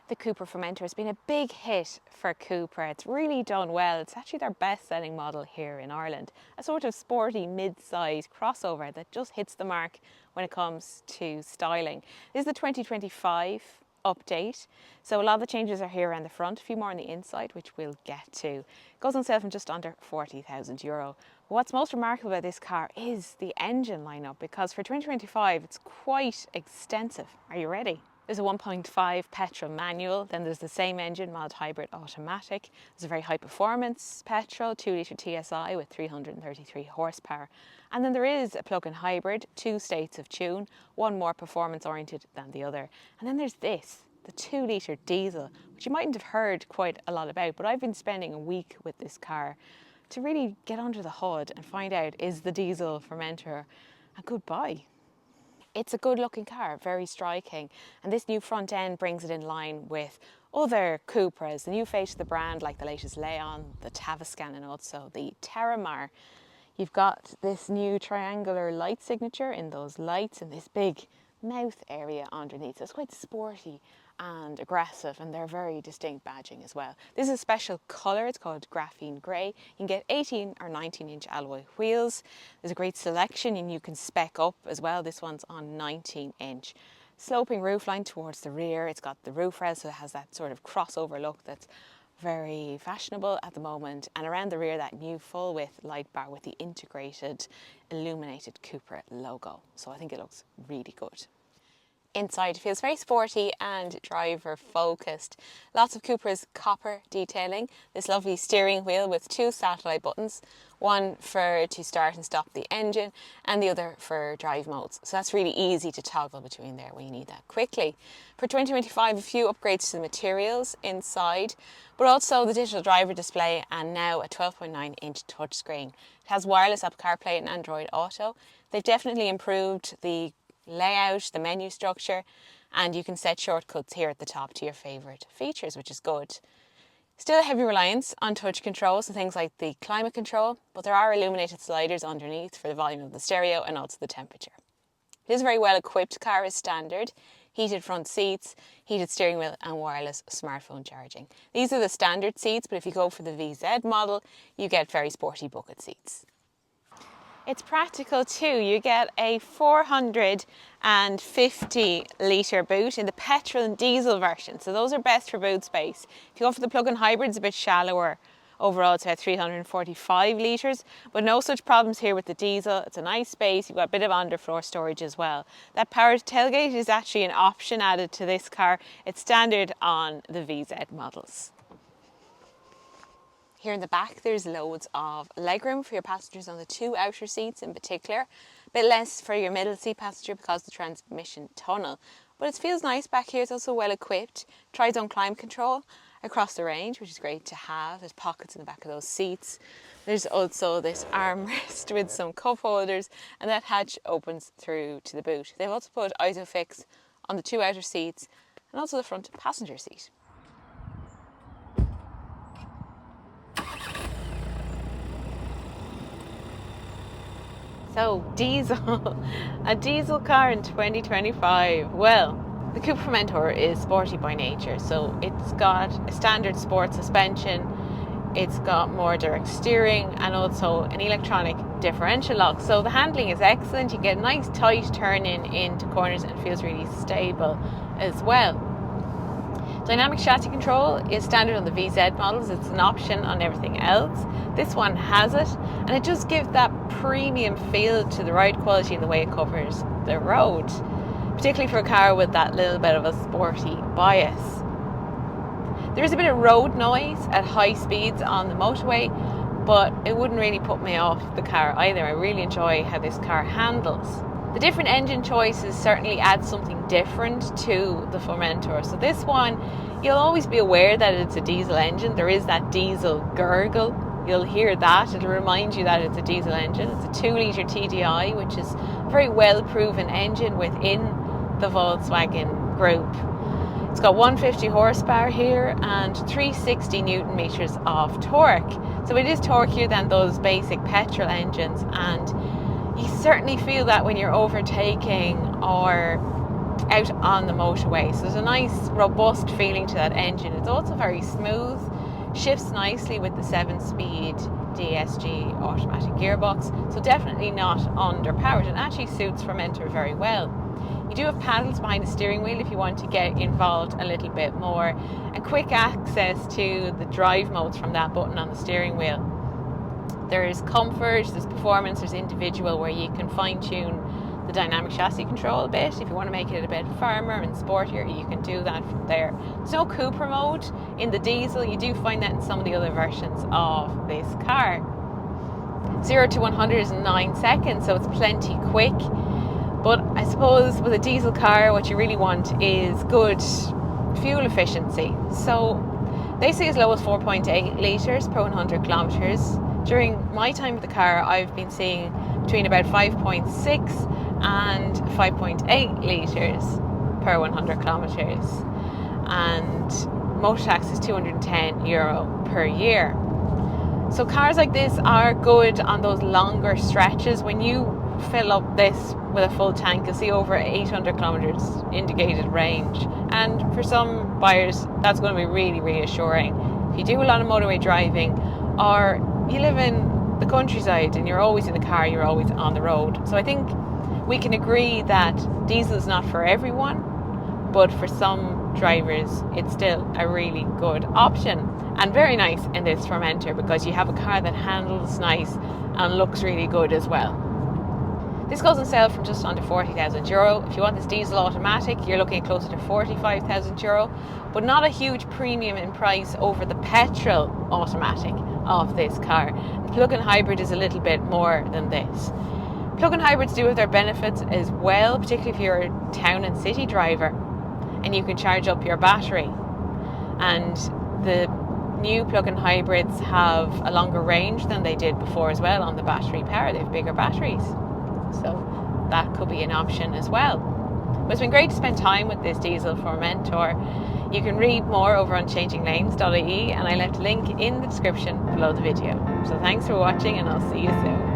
The Cupra Formentor has been a big hit for Cupra. It's really done well. It's actually their best-selling model here in Ireland. A sort of sporty mid-size crossover that just hits the mark when it comes to styling. This is the 2025 update. So a lot of the changes are here around the front, a few more on the inside, which we'll get to. It goes on sale from just under €40,000. What's most remarkable about this car is the engine lineup, because for 2025 it's quite extensive. Are you ready? There's a 1.5 petrol manual, then there's the same engine, mild hybrid automatic. There's a very high performance petrol, 2-litre TSI with 333 horsepower. And then there is a plug-in hybrid, 2 states of tune, one more performance oriented than the other. And then there's this, the 2-litre diesel, which you mightn't have heard quite a lot about, but I've been spending a week with this car to really get under the hood and find out, is the diesel Formentor a good buy? It's a good looking car, very striking, and this new front end brings it in line with other Cupras, the new face of the brand, like the latest Leon, the Tavascan, and also the Terramar. You've got this new triangular light signature in those lights and this big mouth area underneath, so it's quite sporty and aggressive, and they're very distinct badging as well. This is a special colour, it's called graphene grey. You can get 18 or 19-inch alloy wheels. There's a great selection and you can spec up as well. This one's on 19-inch. Sloping roofline towards the rear. It's got the roof rail, so it has that sort of crossover look that's very fashionable at the moment. And around the rear, that new full width light bar with the integrated illuminated Cupra logo. So I think it looks really good. Inside it feels very sporty and driver focused. Lots of Cupra's copper detailing. This lovely steering wheel with 2 satellite buttons, one for to start and stop the engine and the other for drive modes. So that's really easy to toggle between there when you need that quickly. For 2025, a few upgrades to the materials inside, but also the digital driver display and now a 12.9-inch touchscreen. It has wireless Apple CarPlay and Android Auto. They've definitely improved the layout, the menu structure, and you can set shortcuts here at the top to your favourite features, which is good. Still a heavy reliance on touch controls and things like the climate control, but there are illuminated sliders underneath for the volume of the stereo and also the temperature. It is a very well equipped car as standard. Heated front seats, heated steering wheel and wireless smartphone charging. These are the standard seats, but if you go for the VZ model, you get very sporty bucket seats. It's practical too. You get a 450 litre boot in the petrol and diesel version. So those are best for boot space. If you go for the plug-in hybrid, it's a bit shallower. Overall, it's about 345 litres, but no such problems here with the diesel. It's a nice space. You've got a bit of underfloor storage as well. That powered tailgate is actually an option added to this car. It's standard on the VZ models. Here in the back, there's loads of legroom for your passengers on the 2 outer seats in particular. A bit less for your middle seat passenger because of the transmission tunnel. But it feels nice back here. It's also well equipped. Tri-zone climate control across the range, which is great to have. There's pockets in the back of those seats. There's also this armrest with some cup holders, and that hatch opens through to the boot. They've also put ISOFIX on the 2 outer seats and also the front passenger seat. So, diesel, a diesel car in 2025. Well, the Cupra Formentor is sporty by nature, so it's got a standard sport suspension, it's got more direct steering and also an electronic differential lock. So the handling is excellent, you get a nice tight turn into corners and it feels really stable as well. Dynamic chassis control is standard on the VZ models. It's an option on everything else. This one has it, and it just gives that premium feel to the ride quality and the way it covers the road, particularly for a car with that little bit of a sporty bias. There is a bit of road noise at high speeds on the motorway, but it wouldn't really put me off the car either. I really enjoy how this car handles. The different engine choices certainly add something different to the Formentor. So this one, you'll always be aware that it's a diesel engine. There is that diesel gurgle. You'll hear that. It'll remind you that it's a diesel engine. It's a 2-litre TDI, which is a very well-proven engine within the Volkswagen group. It's got 150 horsepower here and 360 Newton meters of torque. So it is torquier than those basic petrol engines, and you certainly feel that when you're overtaking or out on the motorway. So there's a nice robust feeling to that engine. It's also very smooth, shifts nicely with the 7-speed DSG automatic gearbox, so definitely not underpowered, and actually suits Formentor very well. You do have paddles behind the steering wheel if you want to get involved a little bit more, and quick access to the drive modes from that button on the steering wheel. There's comfort, there's performance, there's individual, where you can fine tune the dynamic chassis control a bit. If you want to make it a bit firmer and sportier, you can do that from there. There's no Cupra mode in the diesel. You do find that in some of the other versions of this car. 0 to 100 is 9 seconds, so it's plenty quick. But I suppose with a diesel car, what you really want is good fuel efficiency. So they say as low as 4.8 litres per 100 kilometres. During my time with the car, I've been seeing between about 5.6 and 5.8 litres per 100 kilometres. And motor tax is €210 per year. So cars like this are good on those longer stretches. When you fill up this with a full tank, you'll see over 800 kilometres indicated range. And for some buyers, that's going to be really reassuring. If you do a lot of motorway driving, or you live in the countryside and you're always in the car, you're always on the road. So I think we can agree that diesel is not for everyone, but for some drivers, it's still a really good option. And very nice in this Formentor, because you have a car that handles nice and looks really good as well. This goes on sale from just under €40,000. If you want this diesel automatic, you're looking at closer to €45,000, but not a huge premium in price over the petrol automatic of this car. The plug-in hybrid is a little bit more than this. Plug-in hybrids do have their benefits as well, particularly if you're a town and city driver and you can charge up your battery. And the new plug-in hybrids have a longer range than they did before as well on the battery power. They have bigger batteries, so that could be an option as well. But it's been great to spend time with this diesel Formentor. You can read more over on changinglanes.ie, and I left a link in the description below the video. So thanks for watching, and I'll see you soon.